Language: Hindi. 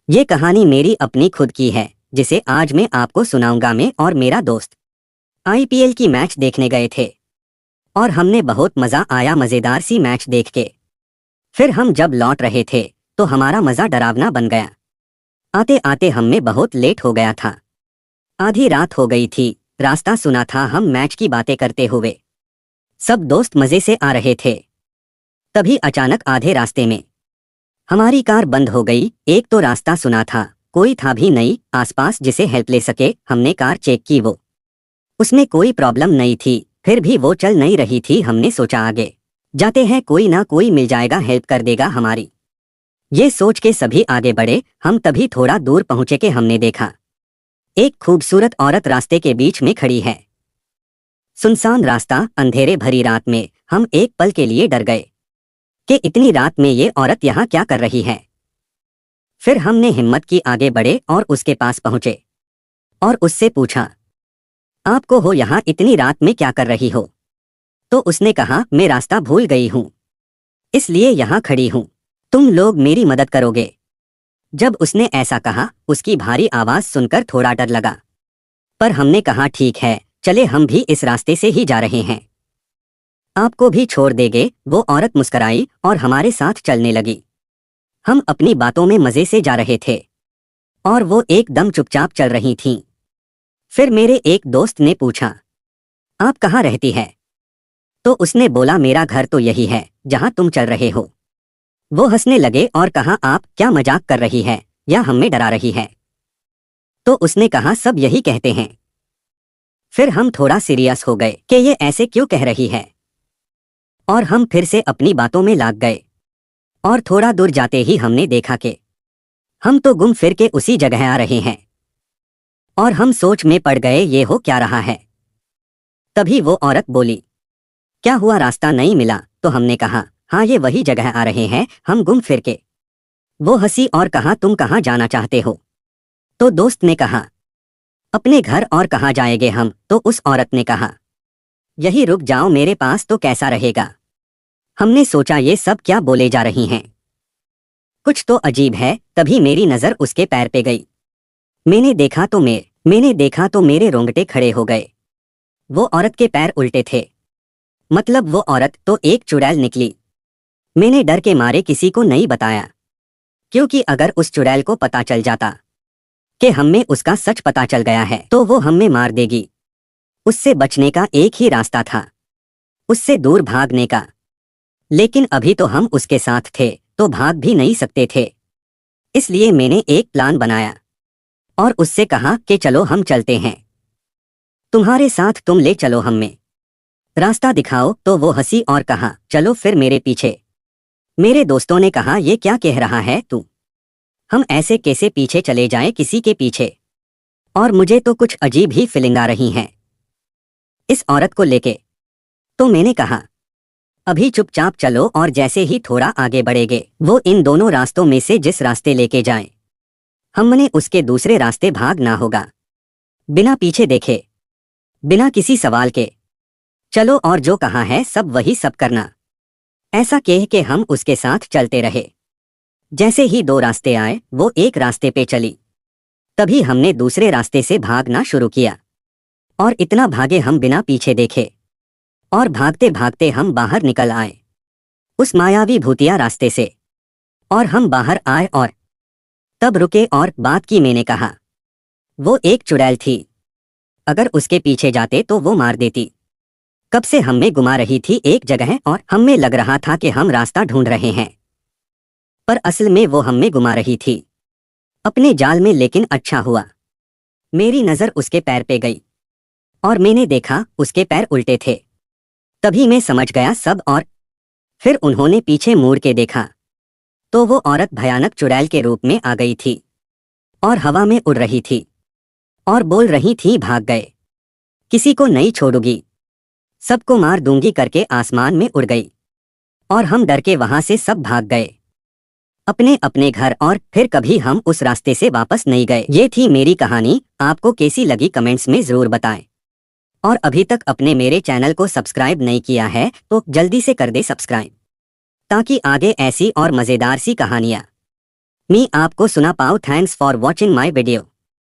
ये कहानी मेरी अपनी खुद की है, जिसे आज मैं आपको सुनाऊंगा। मैं और मेरा दोस्त आईपीएल की मैच देखने गए थे और हमने बहुत मजा आया मजेदार सी मैच देख के। फिर हम जब लौट रहे थे तो हमारा मजा डरावना बन गया। आते आते हमें बहुत लेट हो गया था। आधी रात हो गई थी। रास्ता सुना था हम मैच की बातें करते हुए। सब दोस्त मजे से आ रहे थे। तभी अचानक आधे रास्ते में हमारी कार बंद हो गई। एक तो रास्ता सुना था, कोई था भी नहीं आसपास जिसे हेल्प ले सके। हमने कार चेक की, वो उसमें कोई प्रॉब्लम नहीं थी। फिर भी वो चल नहीं रही थी। हमने सोचा आगे जाते हैं, कोई ना कोई मिल जाएगा, हेल्प कर देगा हमारी। ये सोच के सभी आगे बढ़े। हम तभी थोड़ा दूर पहुंचे के हमने देखा एक खूबसूरत औरत रास्ते के बीच में खड़ी है। सुनसान रास्ता, अंधेरे भरी रात में हम एक पल के लिए डर गए कि इतनी रात में ये औरत यहाँ क्या कर रही है। फिर हमने हिम्मत की, आगे बढ़े और उसके पास पहुंचे और उससे पूछा, आपको हो यहाँ इतनी रात में क्या कर रही हो? तो उसने कहा, मैं रास्ता भूल गई हूँ, इसलिए यहाँ खड़ी हूँ। तुम लोग मेरी मदद करोगे? जब उसने ऐसा कहा, उसकी भारी आवाज सुनकर थोड़ा डर लगा। पर हमने कहा, ठीक है, चले, हम भी इस रास्ते से ही जा रहे हैं, आपको भी छोड़ देंगे। वो औरत मुस्कुराई और हमारे साथ चलने लगी। हम अपनी बातों में मजे से जा रहे थे और वो एकदम चुपचाप चल रही थीं। फिर मेरे एक दोस्त ने पूछा, आप कहाँ रहती है? तो उसने बोला, मेरा घर तो यही है जहाँ तुम चल रहे हो। वो हंसने लगे और कहा, आप क्या मजाक कर रही है या हमें डरा रही है? तो उसने कहा, सब यही कहते हैं। फिर हम थोड़ा सीरियस हो गए कि ये ऐसे क्यों कह रही है, और हम फिर से अपनी बातों में लाग गए। और थोड़ा दूर जाते ही हमने देखा कि हम तो घूम फिर के उसी जगह आ रहे हैं और हम सोच में पड़ गए, ये हो क्या रहा है। तभी वो औरत बोली, क्या हुआ, रास्ता नहीं मिला? तो हमने कहा, हाँ, ये वही जगह आ रहे हैं हम घूम फिर के। वो हंसी और कहा, तुम कहाँ जाना चाहते हो? तो दोस्त ने कहा, अपने घर। और कहाँ जाएंगे हम? तो उस औरत ने कहा, यही रुक जाओ मेरे पास तो कैसा रहेगा। हमने सोचा, ये सब क्या बोले जा रही हैं, कुछ तो अजीब है। तभी मेरी नजर उसके पैर पे गई। मैंने देखा तो मेरे रोंगटे खड़े हो गए। वो औरत के पैर उल्टे थे, मतलब वो औरत तो एक चुड़ैल निकली। मैंने डर के मारे किसी को नहीं बताया, क्योंकि अगर उस चुड़ैल को पता चल जाता कि हमें उसका सच पता चल गया है तो वो हमें मार देगी। उससे बचने का एक ही रास्ता था, उससे दूर भागने का। लेकिन अभी तो हम उसके साथ थे तो भाग भी नहीं सकते थे। इसलिए मैंने एक प्लान बनाया और उससे कहा कि चलो हम चलते हैं, तुम्हारे साथ, तुम ले चलो हमें, रास्ता दिखाओ। तो वो हंसी और कहा, चलो फिर मेरे पीछे। मेरे दोस्तों ने कहा, ये क्या कह रहा है तू, हम ऐसे कैसे पीछे चले जाएं किसी के पीछे? और मुझे तो कुछ अजीब ही फीलिंग आ रही हैं इस औरत को लेके। तो मैंने कहा, अभी चुपचाप चलो और जैसे ही थोड़ा आगे बढ़ेंगे वो इन दोनों रास्तों में से जिस रास्ते लेके जाएं, हमने उसके दूसरे रास्ते भागना होगा, बिना पीछे देखे, बिना किसी सवाल के। चलो, और जो कहा है सब वही सब करना। ऐसा कह के हम उसके साथ चलते रहे। जैसे ही दो रास्ते आए वो एक रास्ते पे चली। तभी हमने दूसरे रास्ते से भागना शुरू किया और इतना भागे हम बिना पीछे देखे, और भागते भागते हम बाहर निकल आए उस मायावी भूतिया रास्ते से। और हम बाहर आए और तब रुके और बात की। मैंने कहा, वो एक चुड़ैल थी, अगर उसके पीछे जाते तो वो मार देती। कब से हमें घुमा रही थी एक जगह और हमें लग रहा था कि हम रास्ता ढूंढ रहे हैं, पर असल में वो हमें घुमा रही थी अपने जाल में। लेकिन अच्छा हुआ मेरी नजर उसके पैर पे गई और मैंने देखा उसके पैर उल्टे थे। तभी मैं समझ गया सब। और फिर उन्होंने पीछे मुड़ के देखा तो वो औरत भयानक चुड़ैल के रूप में आ गई थी और हवा में उड़ रही थी और बोल रही थी, भाग गए, किसी को नहीं छोड़ूंगी, सबको मार दूंगी करके आसमान में उड़ गई। और हम डर के वहां से सब भाग गए अपने अपने घर, और फिर कभी हम उस रास्ते से वापस नहीं गए। ये थी मेरी कहानी। आपको कैसी लगी कमेंट्स में जरूर बताएं। और अभी तक अपने मेरे चैनल को सब्सक्राइब नहीं किया है तो जल्दी से कर दे सब्सक्राइब, ताकि आगे ऐसी और मजेदार सी कहानियां मैं आपको सुना पाऊँ। Thanks for watching my video.